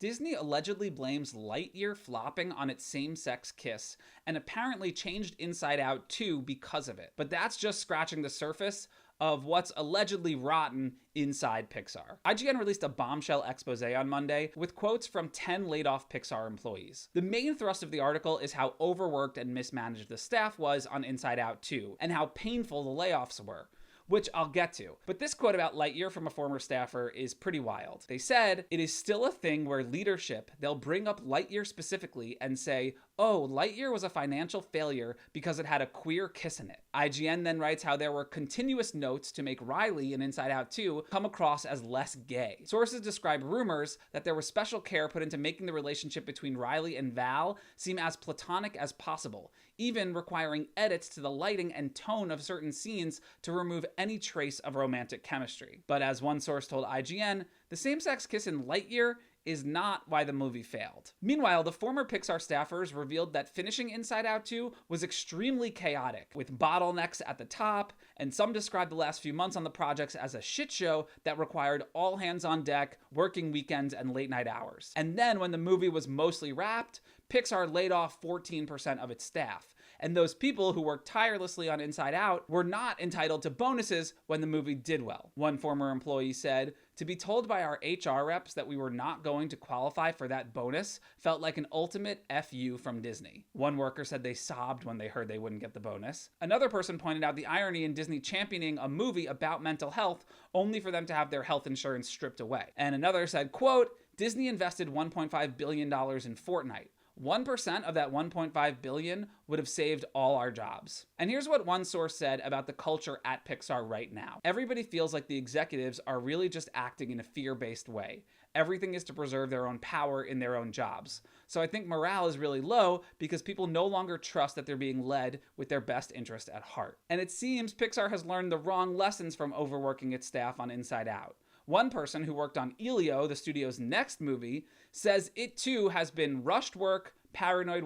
Disney allegedly blames Lightyear flopping on its same-sex kiss, and apparently changed Inside Out 2 because of it. But that's just scratching the surface of what's allegedly rotten inside Pixar. IGN released a bombshell expose on Monday with quotes from 10 laid-off Pixar employees. The main thrust of the article is how overworked and mismanaged the staff was on Inside Out 2, and how painful the layoffs were, which I'll get to. But this quote about Lightyear from a former staffer is pretty wild. They said, "It is still a thing where leadership, they'll bring up Lightyear specifically and say, oh, Lightyear was a financial failure because it had a queer kiss in it." IGN then writes how there were continuous notes to make Riley in Inside Out 2 come across as less gay. Sources describe rumors that there was special care put into making the relationship between Riley and Val seem as platonic as possible, even requiring edits to the lighting and tone of certain scenes to remove any trace of romantic chemistry. But as one source told IGN, the same-sex kiss in Lightyear is not why the movie failed. Meanwhile, the former Pixar staffers revealed that finishing Inside Out 2 was extremely chaotic, with bottlenecks at the top, and some described the last few months on the projects as a shit show that required all hands on deck, working weekends, and late night hours. And then when the movie was mostly wrapped, Pixar laid off 14% of its staff, and those people who worked tirelessly on Inside Out were not entitled to bonuses when the movie did well. One former employee said, "To be told by our HR reps that we were not going to qualify for that bonus felt like an ultimate FU from Disney." One worker said they sobbed when they heard they wouldn't get the bonus. Another person pointed out the irony in Disney championing a movie about mental health only for them to have their health insurance stripped away. And another said, quote, "Disney invested $1.5 billion in Fortnite. 1% of that 1.5 billion would have saved all our jobs." And here's what one source said about the culture at Pixar right now. "Everybody feels like the executives are really just acting in a fear-based way. Everything is to preserve their own power in their own jobs. So I think morale is really low because people no longer trust that they're being led with their best interest at heart." And it seems Pixar has learned the wrong lessons from overworking its staff on Inside Out. One person who worked on Elio, the studio's next movie, says it too has been rushed work, paranoid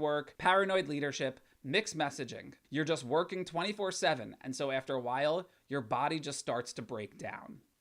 leadership, mixed messaging. You're just working 24/7, and so after a while, your body just starts to break down.